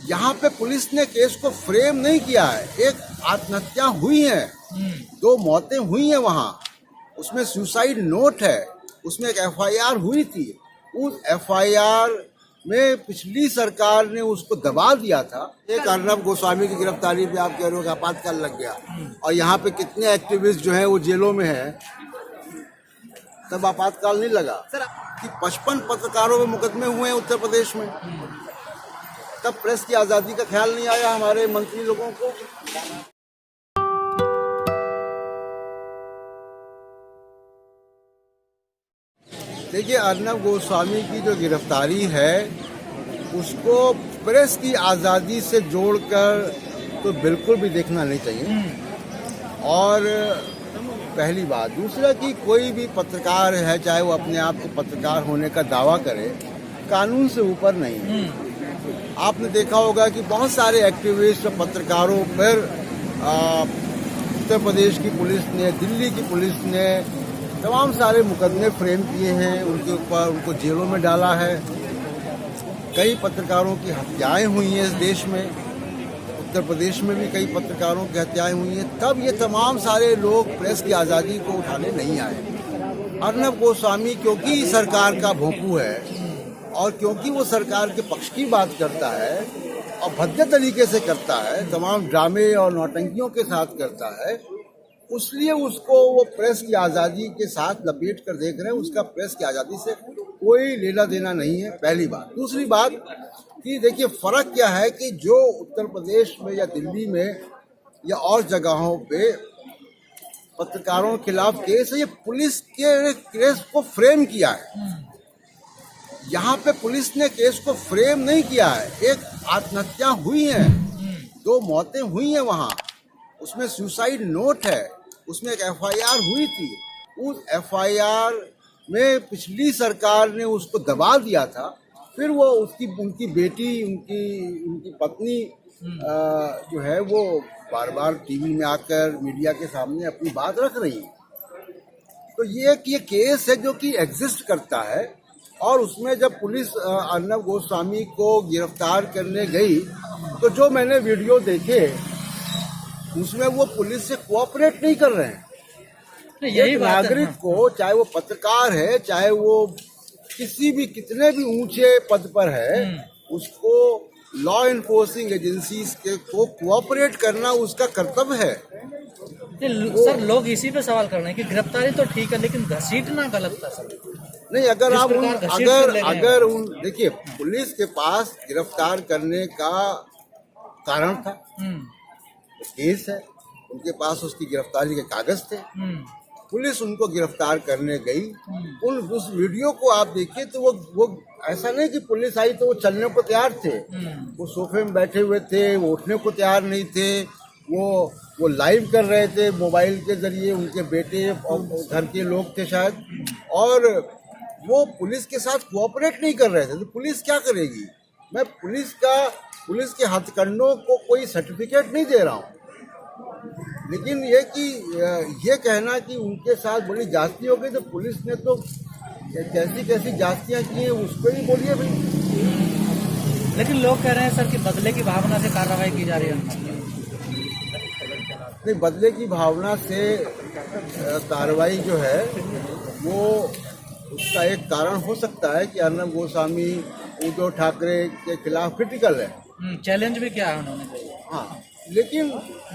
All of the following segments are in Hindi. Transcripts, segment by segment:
यहाँ पे पुलिस ने केस को फ्रेम नहीं किया है। एक आत्महत्या हुई है, 2 मौतें हुई हैं वहाँ, उसमें सुसाइड नोट है, उसमें एक एफआईआर हुई थी। उस एफआईआर में पिछली सरकार ने उसको दबा दिया था। एक अर्नब गोस्वामी की गिरफ्तारी पे आप कह रहे हो कि आपातकाल लग गया, और यहाँ पे कितने एक्टिविस्ट जो हैं वो जेलों में हैं, तब आपातकाल नहीं लगा। कि 55 पत्रकारों पे मुकदमे हुए हैं उत्तर प्रदेश में, तब प्रेस की आज़ादी का ख्याल नहीं आया हमारे मंत्री लोगों को। देखिए, अर्नब गोस्वामी की जो गिरफ्तारी है उसको प्रेस की आज़ादी से जोड़कर तो बिल्कुल भी देखना नहीं चाहिए। और पहली बात, दूसरा कि कोई भी पत्रकार है, चाहे वो अपने आप को पत्रकार होने का दावा करे, कानून से ऊपर नहीं है। आपने देखा होगा कि बहुत सारे एक्टिविस्ट और पत्रकारों पर उत्तर प्रदेश की पुलिस ने, दिल्ली की पुलिस ने तमाम सारे मुकदमे फ्रेम किए हैं, उनके ऊपर उनको जेलों में डाला है। कई पत्रकारों की हत्याएं हुई हैं इस देश में, उत्तर प्रदेश में भी कई पत्रकारों की हत्याएं हुई हैं। तब ये तमाम सारे लोग प्रेस की आज़ादी को उठाने नहीं आए। अर्नब गोस्वामी क्योंकि सरकार का भोंपू है और क्योंकि वो सरकार के पक्ष की बात करता है और भद्दे तरीके से करता है, तमाम ड्रामे और नौटंकियों के साथ करता है, इसलिए उसको वो प्रेस की आज़ादी के साथ लपेट कर देख रहे हैं। उसका प्रेस की आज़ादी से कोई लेना देना नहीं है, पहली बात। दूसरी बात कि देखिए, फ़र्क क्या है कि जो उत्तर प्रदेश में या दिल्ली में या और जगहों पे पत्रकारों के खिलाफ केस है, ये पुलिस के केस को फ्रेम किया है। यहाँ पे पुलिस ने केस को फ्रेम नहीं किया है। एक आत्महत्या हुई है, 2 मौतें हुई हैं वहाँ, उसमें सुसाइड नोट है, उसमें एक एफआईआर हुई थी। उस एफआईआर में पिछली सरकार ने उसको दबा दिया था। फिर वो उनकी बेटी, उनकी पत्नी जो है वो बार बार टीवी में आकर मीडिया के सामने अपनी बात रख रही है। तो ये केस है जो कि एग्जिस्ट करता है। और उसमें जब पुलिस अर्नब गोस्वामी को गिरफ्तार करने गई तो जो मैंने वीडियो देखे उसमें वो पुलिस से कोऑपरेट नहीं कर रहे हैं। यही नागरिक को, चाहे वो पत्रकार है, चाहे वो कितने भी ऊंचे पद पर है, उसको लॉ इन्फोर्सिंग एजेंसीज को कोऑपरेट करना उसका कर्तव्य है। सर, लोग इसी पे सवाल कर रहे हैं कि गिरफ्तारी तो ठीक है लेकिन घसीटना गलत था सर। नहीं, अगर आप देखिए, पुलिस के पास गिरफ्तार करने का कारण था, केस है, उनके पास उसकी गिरफ्तारी के कागज थे, पुलिस उनको गिरफ्तार करने गई। उस वीडियो को आप देखिए तो वो ऐसा नहीं कि पुलिस आई तो वो चलने को तैयार थे, वो सोफे में बैठे हुए थे, वो उठने को तैयार नहीं थे, वो लाइव कर रहे थे मोबाइल के जरिए, उनके बेटे और घर के लोग थे शायद, और वो पुलिस के साथ कोऑपरेट नहीं कर रहे थे। तो पुलिस क्या करेगी? मैं पुलिस के हथकंडों को कोई सर्टिफिकेट नहीं दे रहा हूँ, लेकिन ये कहना कि उनके साथ बड़ी जास्ती हो गई, तो पुलिस ने तो कैसी जास्तियाँ की हैं उसको ही बोलिए भाई। लेकिन लोग कह रहे हैं सर कि बदले की भावना से कार्रवाई की जा रही है। नहीं, बदले की भावना से कार्रवाई जो है वो उसका एक कारण हो सकता है कि अर्नब गोस्वामी उद्धव ठाकरे के खिलाफ क्रिटिकल है। चैलेंज भी किया है उन्होंने। हाँ, लेकिन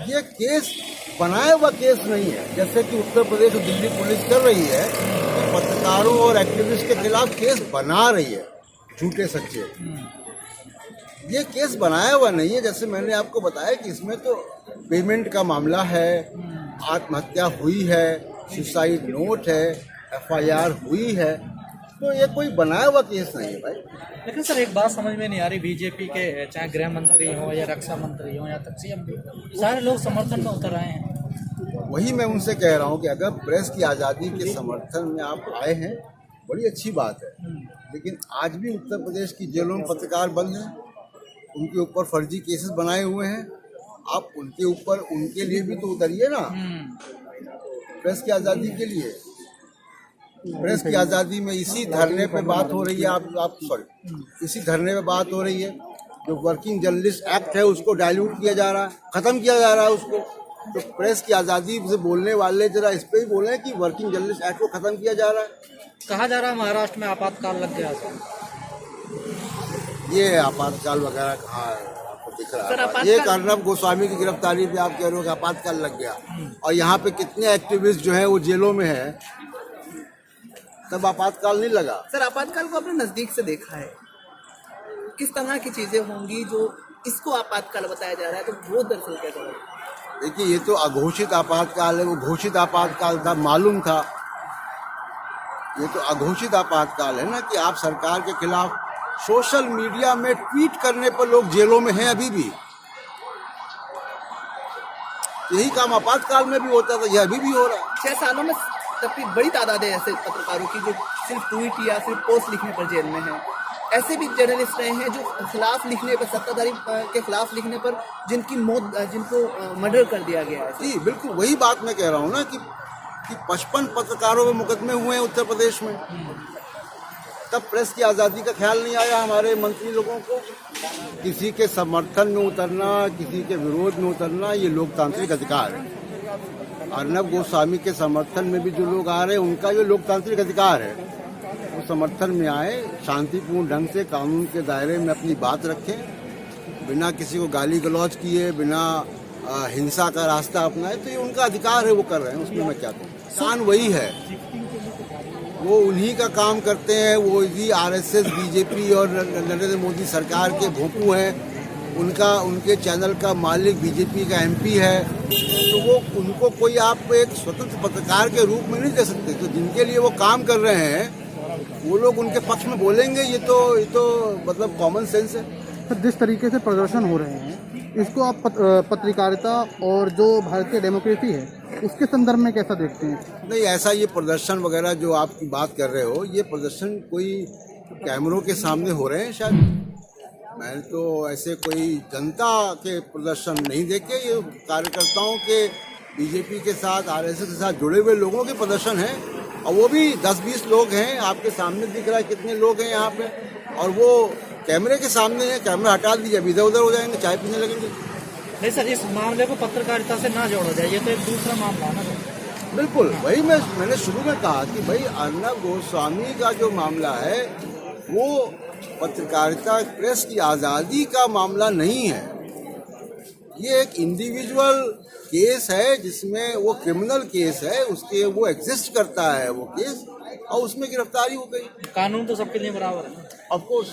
ये केस बनाया हुआ केस नहीं है, जैसे कि उत्तर प्रदेश और दिल्ली पुलिस कर रही है कि पत्रकारों और एक्टिविस्ट के खिलाफ केस बना रही है, झूठे सच्चे। ये केस बनाया हुआ नहीं है। जैसे मैंने आपको बताया कि इसमें तो पेमेंट का मामला है, आत्महत्या हुई है, सुसाइड नोट है, एफआईआर हुई है, तो ये कोई बनाया हुआ केस नहीं है भाई। लेकिन सर, एक बात समझ में नहीं आ रही, बीजेपी के चाहे गृह मंत्री हो या रक्षा मंत्री हो या तक सीएम, सारे लोग समर्थन में उतर आए हैं। वही मैं उनसे कह रहा हूँ कि अगर प्रेस की आज़ादी के समर्थन में आप आए हैं, बड़ी अच्छी बात है, लेकिन आज भी उत्तर प्रदेश की जेलों में पत्रकार बंद हैं, उनके ऊपर फर्जी केसेस बनाए हुए हैं। आप उनके लिए भी तो उतरिए ना, प्रेस की आज़ादी के लिए। प्रेस की आज़ादी में इसी धरने पे बात हो रही है, इसी धरने पे बात हो रही है जो वर्किंग जर्नलिस्ट एक्ट है उसको डाइल्यूट किया जा रहा है, खत्म किया जा रहा है उसको। तो प्रेस की आज़ादी से बोलने वाले जरा इस पे ही बोले कि वर्किंग जर्नलिस्ट एक्ट को खत्म किया जा रहा है। कहा जा रहा है महाराष्ट्र में आपातकाल लग गया सर। ये आपातकाल वगैरह कहाँ है, आपको दिख सर, रहा है? आपातकाल- ये अर्नब गोस्वामी की गिरफ्तारी पे आप कह रहे हो कि आपातकाल लग गया, और यहाँ पे कितने एक्टिविस्ट जो है वो जेलों में है, तब आपातकाल नहीं लगा। सर, आपातकाल को आपने नजदीक से देखा है, किस तरह की चीजें होंगी जो इसको आपातकाल बताया जा रहा है, तो वो दरअसल क्या है? देखिए, ये तो अघोषित आपातकाल है, वो घोषित आपातकाल था, मालूम था। ये तो अघोषित आपातकाल है ना, कि आप सरकार के खिलाफ सोशल मीडिया में ट्वीट करने पर लोग जेलों में हैं अभी भी। यही काम आपातकाल में भी होता था, यह अभी भी हो रहा है। 6 सालों में तकरीबन बड़ी तादाद है ऐसे पत्रकारों की जो सिर्फ ट्वीट या सिर्फ पोस्ट लिखने पर जेल में है। ऐसे भी जर्नलिस्ट रहे हैं जो खिलाफ लिखने पर, सत्ताधारी के खिलाफ लिखने पर जिनकी मौत, जिनको मर्डर कर दिया गया है। जी बिल्कुल, वही बात मैं कह रहा हूँ ना कि 55 पत्रकारों पे मुकदमे हुए हैं उत्तर प्रदेश में। तब प्रेस की आज़ादी का ख्याल नहीं आया हमारे मंत्री लोगों को। किसी के समर्थन में उतरना, किसी के विरोध में उतरना, ये लोकतांत्रिक अधिकार है। अर्नब गोस्वामी के समर्थन में भी जो लोग आ रहे हैं, उनका ये लोकतांत्रिक अधिकार है, वो समर्थन में आए, शांतिपूर्ण ढंग से कानून के दायरे में अपनी बात रखें, बिना किसी को गाली गलौज किए, बिना हिंसा का रास्ता अपनाए, तो ये उनका अधिकार है, वो कर रहे हैं, उसमें मैं क्या कहूँ। किसान वही है, वो उन्हीं का काम करते हैं, वो ही आरएसएस, बीजेपी और नरेंद्र मोदी सरकार के भोंपू हैं। उनके चैनल का मालिक बीजेपी का एमपी है, तो वो उनको कोई आप एक स्वतंत्र पत्रकार के रूप में नहीं दे सकते। तो जिनके लिए वो काम कर रहे हैं, वो लोग उनके पक्ष में बोलेंगे, ये तो मतलब कॉमन सेंस है। सर, जिस तरीके से प्रदर्शन हो रहे हैं, इसको आप पत्रकारिता और जो भारतीय डेमोक्रेसी है उसके संदर्भ में कैसा देखते हैं? नहीं, ऐसा ये प्रदर्शन वगैरह जो आप बात कर रहे हो, ये प्रदर्शन कोई कैमरों के सामने हो रहे हैं शायद। मैंने तो ऐसे कोई जनता के प्रदर्शन नहीं देखे, ये कार्यकर्ताओं के, बीजेपी के साथ, आरएसएस के साथ जुड़े हुए लोगों के प्रदर्शन हैं, और वो भी 10-20 लोग हैं। आपके सामने दिख रहा है कितने लोग हैं यहाँ पे, और वो कैमरे के सामने है। कैमरा हटा दीजिए, अब इधर उधर हो जाएंगे, चाय पीने लगेंगे। नहीं सर, इस मामले को पत्रकारिता से ना जोड़ा जाए, ये तो एक दूसरा मामला है ना। बिल्कुल, वही मैंने शुरू में कहा कि भाई अर्नब गोस्वामी का जो मामला है वो पत्रकारिता, प्रेस की आज़ादी का मामला नहीं है। ये एक इंडिविजुअल केस है, जिसमें वो क्रिमिनल केस है, उसके वो एग्जिस्ट करता है वो केस, और उसमें गिरफ्तारी हो गई। कानून तो सबके लिए बराबर है। Of course.